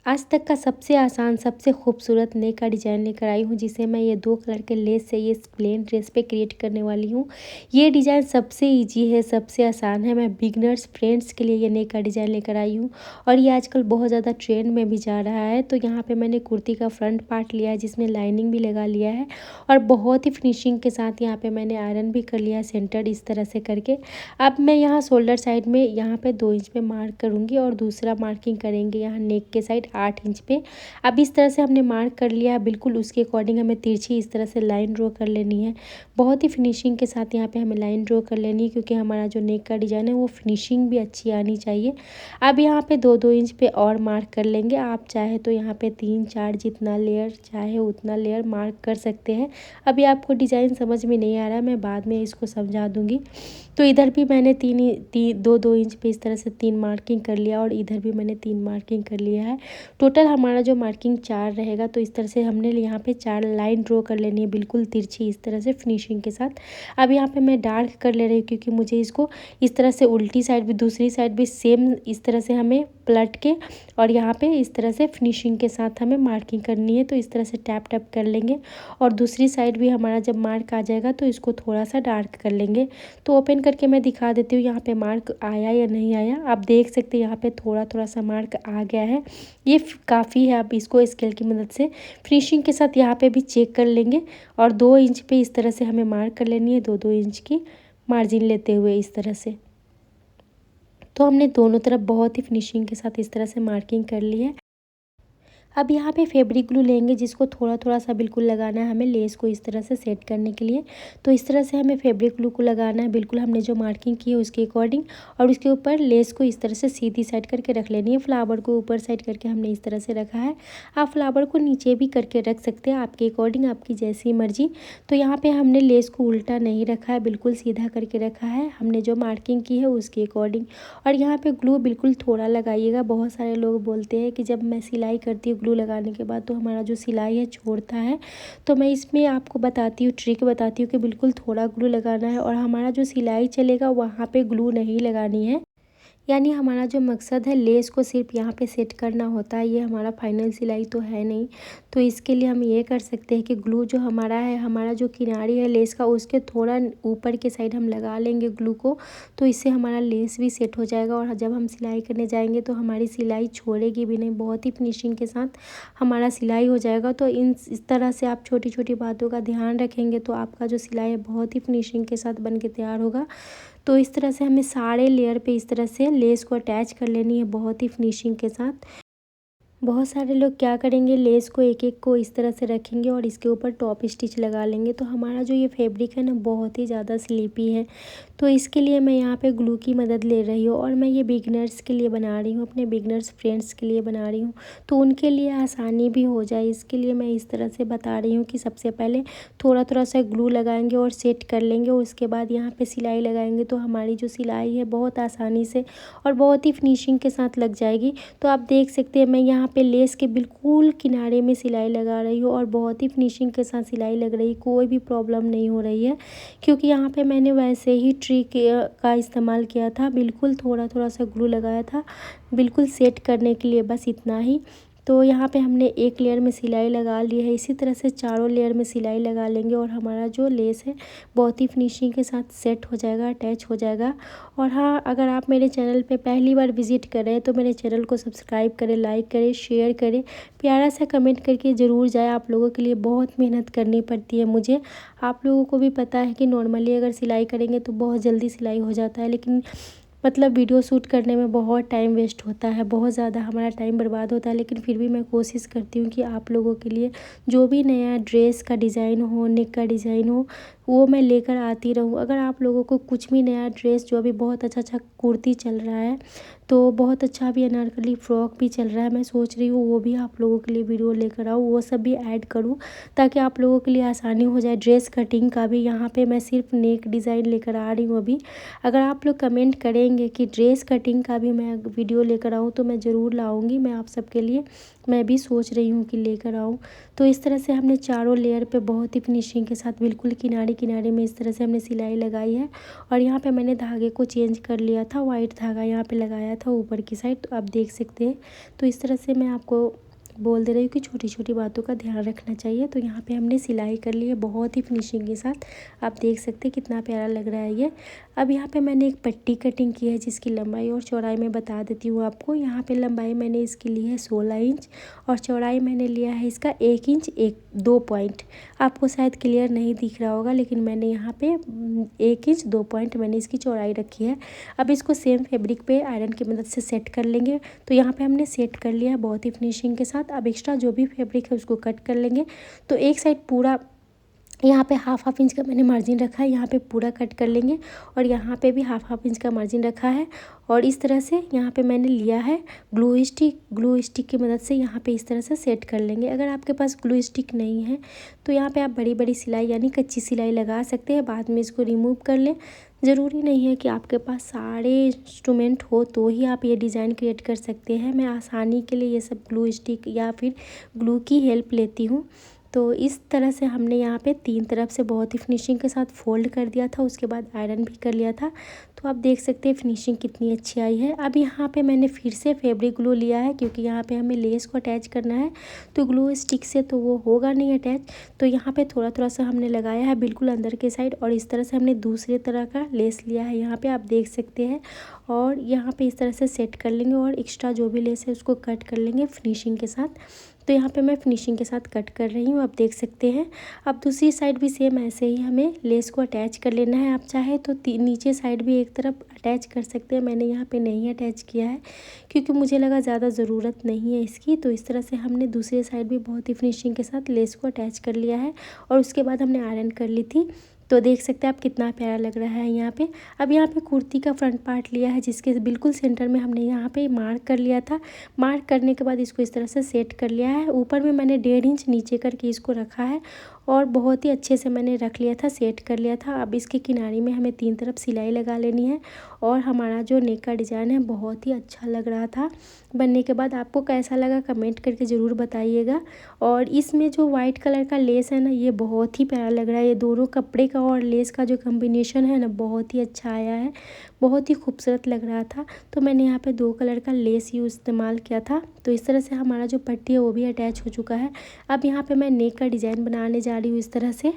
आज तक का सबसे आसान, सबसे खूबसूरत नेक का डिज़ाइन लेकर आई हूँ, जिसे मैं ये 2 कलर के लेस से ये प्लेन ड्रेस पे क्रिएट करने वाली हूँ। ये डिज़ाइन सबसे ईज़ी है, सबसे आसान है। मैं बिगिनर्स फ्रेंड्स के लिए ये नेक का डिज़ाइन लेकर आई हूँ और ये आजकल बहुत ज़्यादा ट्रेंड में भी जा रहा है। तो यहाँ पे मैंने कुर्ती का फ्रंट पार्ट लिया है, जिसमें लाइनिंग भी लगा लिया है और बहुत ही फिनिशिंग के साथ यहाँ पे मैंने आयरन भी कर लिया है सेंटर्ड इस तरह से करके। अब मैं यहाँ शोल्डर साइड में यहाँ पे 2 इंच पे मार्क करूँगी और दूसरा मार्किंग करेंगे यहाँ नेक के साइड 8 इंच पे। अब इस तरह से हमने मार्क कर लिया है, बिल्कुल उसके अकॉर्डिंग हमें तिरछी इस तरह से लाइन ड्रॉ कर लेनी है। बहुत ही फिनिशिंग के साथ यहाँ पे हमें लाइन ड्रॉ कर लेनी है, क्योंकि हमारा जो नेक का डिज़ाइन है वो फिनिशिंग भी अच्छी आनी चाहिए। अब यहाँ पे 2-2 इंच पे और मार्क कर लेंगे। आप चाहे तो यहाँ पे 3-4 जितना लेयर चाहे उतना लेयर मार्क कर सकते हैं। अभी आपको डिज़ाइन समझ में नहीं आ रहा है, मैं बाद में इसको समझा दूँगी। तो इधर भी मैंने 2-2 इंच पे इस तरह से 3 मार्किंग कर लिया और इधर भी मैंने 3 मार्किंग कर लिया है। टोटल हमारा जो मार्किंग 4 रहेगा। तो इस तरह से हमने यहाँ पे 4 लाइन ड्रॉ कर लेनी है, बिल्कुल तिरछी इस तरह से फिनिशिंग के साथ। अब यहाँ पे मैं डार्क कर ले रही हूँ, क्योंकि मुझे इसको इस तरह से उल्टी साइड भी, दूसरी साइड भी सेम इस तरह से हमें पलट के और यहाँ पे इस तरह से फिनिशिंग के साथ हमें मार्किंग करनी है। तो इस तरह से टैप टैप कर लेंगे और दूसरी साइड भी हमारा जब मार्क आ जाएगा तो इसको थोड़ा सा डार्क कर लेंगे। तो ओपन करके मैं दिखा देती हूँ यहाँ पे मार्क आया या नहीं आया। आप देख सकते हैं यहाँ पे थोड़ा थोड़ा सा मार्क आ गया है, ये काफ़ी है। आप इसको स्केल की मदद से फिनिशिंग के साथ यहाँ पे भी चेक कर लेंगे और 2 इंच पे इस तरह से हमें मार्क कर लेनी है, 2-2 इंच की मार्जिन लेते हुए इस तरह से। तो हमने दोनों तरफ बहुत ही फिनिशिंग के साथ इस तरह से मार्किंग कर ली है। अब यहाँ पे फैब्रिक ग्लू लेंगे, जिसको थोड़ा थोड़ा सा बिल्कुल लगाना है हमें लेस को इस तरह से सेट करने के लिए। तो इस तरह से हमें फैब्रिक ग्लू को लगाना है, बिल्कुल हमने जो मार्किंग की है उसके अकॉर्डिंग, और उसके ऊपर लेस को इस तरह से सीधी साइड करके रख लेनी है। फ्लावर को ऊपर साइड करके हमने इस तरह से रखा है। आप फ्लावर को नीचे भी करके रख सकते हैं, आपके अकॉर्डिंग, आपकी जैसी मर्जी। तो यहाँ पर हमने लेस को उल्टा नहीं रखा है, बिल्कुल सीधा करके रखा है हमने जो मार्किंग की है उसके अकॉर्डिंग। और यहाँ पर ग्लू बिल्कुल थोड़ा लगाइएगा। बहुत सारे लोग बोलते हैं कि जब मैं सिलाई करती हूँ ग्लू लगाने के बाद तो हमारा जो सिलाई है छोड़ता है। तो मैं इसमें आपको बताती हूँ, ट्रिक बताती हूँ कि बिल्कुल थोड़ा ग्लू लगाना है और हमारा जो सिलाई चलेगा वहाँ पे ग्लू नहीं लगानी है। यानी हमारा जो मकसद है लेस को सिर्फ यहाँ पे सेट करना होता है, ये हमारा फाइनल सिलाई तो है नहीं। तो इसके लिए हम ये कर सकते हैं कि ग्लू जो हमारा है, हमारा जो किनारी है लेस का, उसके थोड़ा ऊपर के साइड हम लगा लेंगे ग्लू को। तो इससे हमारा लेस भी सेट हो जाएगा और जब हम सिलाई करने जाएंगे तो हमारी सिलाई छोड़ेगी भी नहीं, बहुत ही फिनिशिंग के साथ हमारा सिलाई हो जाएगा। तो इस तरह से आप छोटी छोटी बातों का ध्यान रखेंगे तो आपका जो सिलाई है बहुत ही फिनिशिंग के साथ बन के तैयार होगा। तो इस तरह से हमें सारे लेयर पे इस तरह से लेस को अटैच कर लेनी है बहुत ही फिनिशिंग के साथ। बहुत सारे लोग क्या करेंगे, लेस को एक एक को इस तरह से रखेंगे और इसके ऊपर टॉप स्टिच लगा लेंगे। तो हमारा जो ये फैब्रिक है ना बहुत ही ज़्यादा स्लीपी है। तो इसके लिए मैं यहाँ पे ग्लू की मदद ले रही हूँ और मैं ये बिगनर्स के लिए बना रही हूँ, अपने बिगनर्स फ्रेंड्स के लिए बना रही हूँ। तो उनके लिए आसानी भी हो जाए, इसके लिए मैं इस तरह से बता रही हूँ कि सबसे पहले थोड़ा थोड़ा सा ग्लू लगाएंगे और सेट कर लेंगे। उसके बाद यहाँ पे सिलाई लगाएंगे तो हमारी जो सिलाई है बहुत आसानी से और बहुत ही फिनिशिंग के साथ लग जाएगी। तो आप देख सकते हैं मैं यहाँ पे लेस के बिल्कुल किनारे में सिलाई लगा रही हूँ और बहुत ही फिनिशिंग के साथ सिलाई लग रही है, कोई भी प्रॉब्लम नहीं हो रही है, क्योंकि यहाँ पे मैंने वैसे ही ट्रिक का इस्तेमाल किया था। बिल्कुल थोड़ा थोड़ा सा ग्लू लगाया था, बिल्कुल सेट करने के लिए, बस इतना ही। तो यहाँ पे हमने एक लेयर में सिलाई लगा ली है, इसी तरह से चारों लेयर में सिलाई लगा लेंगे और हमारा जो लेस है बहुत ही फिनिशिंग के साथ सेट हो जाएगा, अटैच हो जाएगा। और हाँ, अगर आप मेरे चैनल पे पहली बार विजिट कर रहे हैं तो मेरे चैनल को सब्सक्राइब करें, लाइक करें, शेयर करें, प्यारा सा कमेंट करके ज़रूर जाए। आप लोगों के लिए बहुत मेहनत करनी पड़ती है मुझे। आप लोगों को भी पता है कि नॉर्मली अगर सिलाई करेंगे तो बहुत जल्दी सिलाई हो जाता है, लेकिन मतलब वीडियो शूट करने में बहुत टाइम वेस्ट होता है, बहुत ज़्यादा हमारा टाइम बर्बाद होता है। लेकिन फिर भी मैं कोशिश करती हूँ कि आप लोगों के लिए जो भी नया ड्रेस का डिज़ाइन हो, नेक का डिज़ाइन हो, वो मैं लेकर आती रहूँ। अगर आप लोगों को कुछ भी नया ड्रेस, जो अभी बहुत अच्छा अच्छा कुर्ती चल रहा है, तो बहुत अच्छा भी अनारकली फ्रॉक भी चल रहा है, मैं सोच रही हूँ वो भी आप लोगों के लिए वीडियो लेकर आऊँ, वो सब भी ऐड करूँ ताकि आप लोगों के लिए आसानी हो जाए। ड्रेस कटिंग का भी यहाँ पे मैं सिर्फ नेक डिज़ाइन लेकर आ रही हूँ अभी। अगर आप लोग कमेंट करेंगे कि ड्रेस कटिंग का भी मैं वीडियो लेकर आऊँ तो मैं ज़रूर लाऊँगी, मैं आप सबके लिए, मैं भी सोच रही हूँ कि लेकर आऊँ। तो इस तरह से हमने चारों लेयर पे बहुत ही फिनिशिंग के साथ बिल्कुल किनारे किनारे में इस तरह से हमने सिलाई लगाई है। और यहाँ पे मैंने धागे को चेंज कर लिया था, वाइट धागा यहाँ पे लगाया लगाया था ऊपर की साइड, तो आप देख सकते हैं। तो इस तरह से मैं आपको बोल दे रही हूँ कि छोटी छोटी बातों का ध्यान रखना चाहिए। तो यहाँ पे हमने सिलाई कर ली है बहुत ही फिनिशिंग के साथ, आप देख सकते हैं कितना प्यारा लग रहा है ये। अब यहाँ पे मैंने एक पट्टी कटिंग की है जिसकी लंबाई और चौड़ाई मैं बता देती हूँ आपको। यहाँ पे लंबाई मैंने इसकी ली है 16 इंच और चौड़ाई मैंने लिया है इसका 1 इंच 2 पॉइंट। आपको शायद क्लियर नहीं दिख रहा होगा, लेकिन मैंने यहाँ पे 1 इंच 2 पॉइंट मैंने इसकी चौड़ाई रखी है। अब इसको सेम फैब्रिक पे आयरन की मदद से सेट कर लेंगे। तो यहाँ पे हमने सेट कर लिया है बहुत ही फिनिशिंग के साथ। अब एक्स्ट्रा जो भी फैब्रिक है उसको कट कर लेंगे। तो एक साइड पूरा यहाँ पे हाफ इंच का मैंने मार्जिन रखा है, यहाँ पे पूरा कट कर लेंगे और यहाँ पे भी हाफ इंच का मार्जिन रखा है। और इस तरह से यहाँ पे मैंने लिया है ग्लू स्टिक की मदद से यहाँ पे इस तरह से सेट कर लेंगे। अगर आपके पास ग्लू स्टिक नहीं है तो यहाँ पे आप बड़ी बड़ी सिलाई यानी कच्ची सिलाई लगा सकते हैं, बाद में इसको रिमूव कर लें। ज़रूरी नहीं है कि आपके पास सारे इंस्ट्रूमेंट हो तो ही आप ये डिज़ाइन क्रिएट कर सकते हैं। मैं आसानी के लिए ये सब ग्लू स्टिक या फिर ग्लू की हेल्प लेती हूँ। तो इस तरह से हमने यहाँ पे 3 तरफ से बहुत ही फिनिशिंग के साथ फोल्ड कर दिया था, उसके बाद आयरन भी कर लिया था। तो आप देख सकते हैं फिनिशिंग कितनी अच्छी आई है। अब यहाँ पे मैंने फिर से फैब्रिक ग्लू लिया है क्योंकि यहाँ पे हमें लेस को अटैच करना है, तो ग्लू स्टिक से तो वो होगा नहीं अटैच। तो यहाँ पे थोड़ा थोड़ा सा हमने लगाया है बिल्कुल अंदर के साइड और इस तरह से हमने दूसरे तरह का लेस लिया है, यहाँ पे आप देख सकते हैं। और यहाँ पे इस तरह से सेट कर लेंगे और एक्स्ट्रा जो भी लेस है उसको कट कर लेंगे फिनिशिंग के साथ। तो यहाँ पे मैं फिनिशिंग के साथ कट कर रही हूँ, आप देख सकते हैं। अब दूसरी साइड भी सेम ऐसे ही हमें लेस को अटैच कर लेना है। आप चाहे तो नीचे साइड भी एक तरफ अटैच कर सकते हैं, मैंने यहाँ पे नहीं अटैच किया है क्योंकि मुझे लगा ज़्यादा ज़रूरत नहीं है इसकी। तो इस तरह से हमने दूसरी साइड भी बहुत ही फिनिशिंग के साथ लेस को अटैच कर लिया है और उसके बाद हमने आयरन कर ली थी। तो देख सकते हैं आप कितना प्यारा लग रहा है यहाँ पे। अब यहाँ पे कुर्ती का फ्रंट पार्ट लिया है जिसके बिल्कुल सेंटर में हमने यहाँ पे मार्क कर लिया था। मार्क करने के बाद इसको इस तरह से सेट कर लिया है। ऊपर में मैंने 1.5 इंच नीचे करके इसको रखा है और बहुत ही अच्छे से मैंने रख लिया था, सेट कर लिया था। अब इसके किनारे में हमें 3 तरफ सिलाई लगा लेनी है और हमारा जो नेक का डिज़ाइन है बहुत ही अच्छा लग रहा था बनने के बाद। आपको कैसा लगा कमेंट करके ज़रूर बताइएगा। और इसमें जो वाइट कलर का लेस है ना, ये बहुत ही प्यारा लग रहा है। ये दोनों कपड़े का और लेस का जो कॉम्बिनेशन है ना बहुत ही अच्छा आया है, बहुत ही खूबसूरत लग रहा था। तो मैंने यहाँ पे 2 कलर का लेस इस्तेमाल किया था। तो इस तरह से हमारा जो पट्टी है वो भी अटैच हो चुका है। अब यहाँ पे मैं नेक का डिज़ाइन बनाने जा रही हूँ इस तरह से।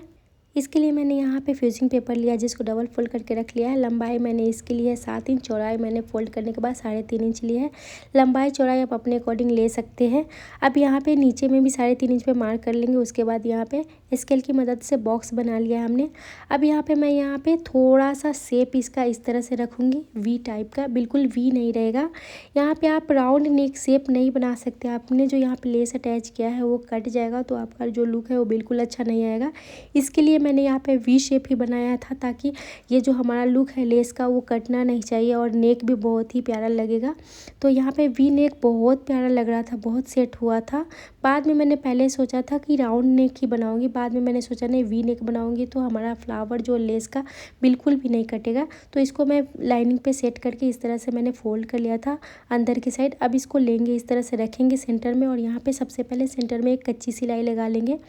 इसके लिए मैंने यहाँ पे फ्यूजिंग पेपर लिया जिसको डबल फोल्ड करके रख लिया है। लंबाई मैंने इसके लिए 7 इंच, चौड़ाई मैंने फोल्ड करने के बाद 3.5 इंच ली है। लंबाई चौड़ाई आप अपने अकॉर्डिंग ले सकते हैं। अब यहाँ पे नीचे में भी 3.5 इंच पे मार्क कर लेंगे। उसके बाद यहाँ पे स्केल की मदद से बॉक्स बना लिया है हमने। अब यहाँ पे मैं यहाँ पे थोड़ा सा शेप इसका इस तरह से रखूँगी, वी टाइप का, बिल्कुल वी नहीं रहेगा। यहाँ पे आप राउंड नेक शेप नहीं बना सकते, आपने जो यहाँ पे लेस अटैच किया है वो कट जाएगा तो आपका जो लुक है वो बिल्कुल अच्छा नहीं आएगा। इसके लिए मैंने यहाँ पे वी शेप ही बनाया था ताकि ये जो हमारा लुक है लेस का वो कटना नहीं चाहिए और नेक भी बहुत ही प्यारा लगेगा। तो यहाँ पे वी नेक बहुत प्यारा लग रहा था, बहुत सेट हुआ था। बाद में मैंने पहले सोचा था कि राउंड नेक ही बनाऊंगी, बाद में मैंने सोचा नहीं वी नेक बनाऊंगी तो हमारा फ्लावर जो लेस का बिल्कुल भी नहीं कटेगा। तो इसको मैं लाइनिंग पे सेट करके इस तरह से मैंने फोल्ड कर लिया था अंदर की साइड। अब इसको लेंगे इस तरह से रखेंगे सेंटर में और यहाँ पे सबसे पहले सेंटर में एक कच्ची सिलाई लगा लेंगे।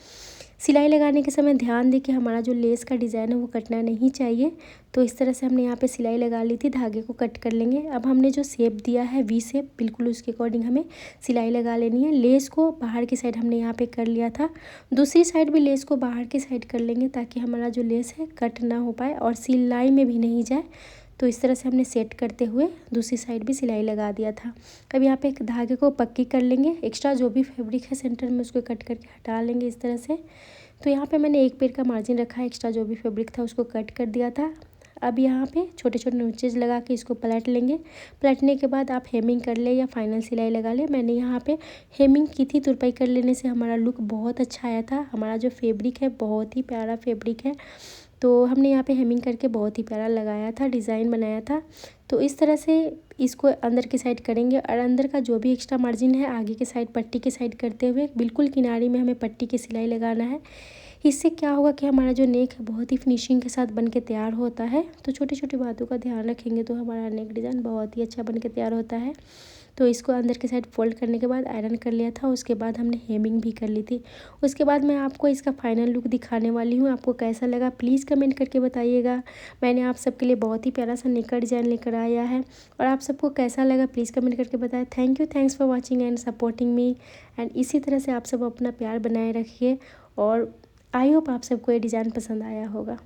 सिलाई लगाने के समय ध्यान दें कि हमारा जो लेस का डिज़ाइन है वो कटना नहीं चाहिए। तो इस तरह से हमने यहाँ पे सिलाई लगा ली थी, धागे को कट कर लेंगे। अब हमने जो शेप दिया है वी शेप, बिल्कुल उसके अकॉर्डिंग हमें सिलाई लगा लेनी है। लेस को बाहर की साइड हमने यहाँ पे कर लिया था, दूसरी साइड भी लेस को बाहर की साइड कर लेंगे ताकि हमारा जो लेस है कट ना हो पाए और सिलाई में भी नहीं जाए। तो इस तरह से हमने सेट करते हुए दूसरी साइड भी सिलाई लगा दिया था। अब यहाँ पे एक धागे को पक्की कर लेंगे, एक्स्ट्रा जो भी फैब्रिक है सेंटर में उसको कट करके हटा लेंगे इस तरह से। तो यहाँ पे मैंने 1 पैर का मार्जिन रखा है, एक्स्ट्रा जो भी फैब्रिक था उसको कट कर दिया था। अब यहाँ पे छोटे छोटे नोचेज लगा के इसको पलट लेंगे। पलटने के बाद आप हेमिंग कर ले या फाइनल सिलाई लगा ले। मैंने यहाँ पे हेमिंग की थी, तुरपाई कर लेने से हमारा लुक बहुत अच्छा आया था। हमारा जो फैब्रिक है बहुत ही प्यारा फैब्रिक है, तो हमने यहाँ पे हेमिंग करके बहुत ही प्यारा लगाया था, डिज़ाइन बनाया था। तो इस तरह से इसको अंदर की साइड करेंगे और अंदर का जो भी एक्स्ट्रा मार्जिन है आगे की साइड पट्टी की साइड करते हुए बिल्कुल किनारे में हमें पट्टी की सिलाई लगाना है। इससे क्या होगा कि हमारा जो नेक है बहुत ही फिनिशिंग के साथ बन के तैयार होता है। तो छोटी छोटी बातों का ध्यान रखेंगे तो हमारा नेक डिज़ाइन बहुत ही अच्छा बन के तैयार होता है। तो इसको अंदर के साइड फोल्ड करने के बाद आयरन कर लिया था। उसके बाद हमने हेमिंग भी कर ली थी। उसके बाद मैं आपको इसका फाइनल लुक दिखाने वाली हूँ। आपको कैसा लगा प्लीज़ कमेंट करके बताइएगा। मैंने आप सबके लिए बहुत ही प्यारा सा नेकर डिज़ाइन लेकर आया है और आप सबको कैसा लगा प्लीज़ कमेंट करके बताएं। Thank you, thanks for watching and supporting me. And इसी तरह से आप सब अपना प्यार बनाए रखिए और आई होप आप सबको ये डिज़ाइन पसंद आया होगा।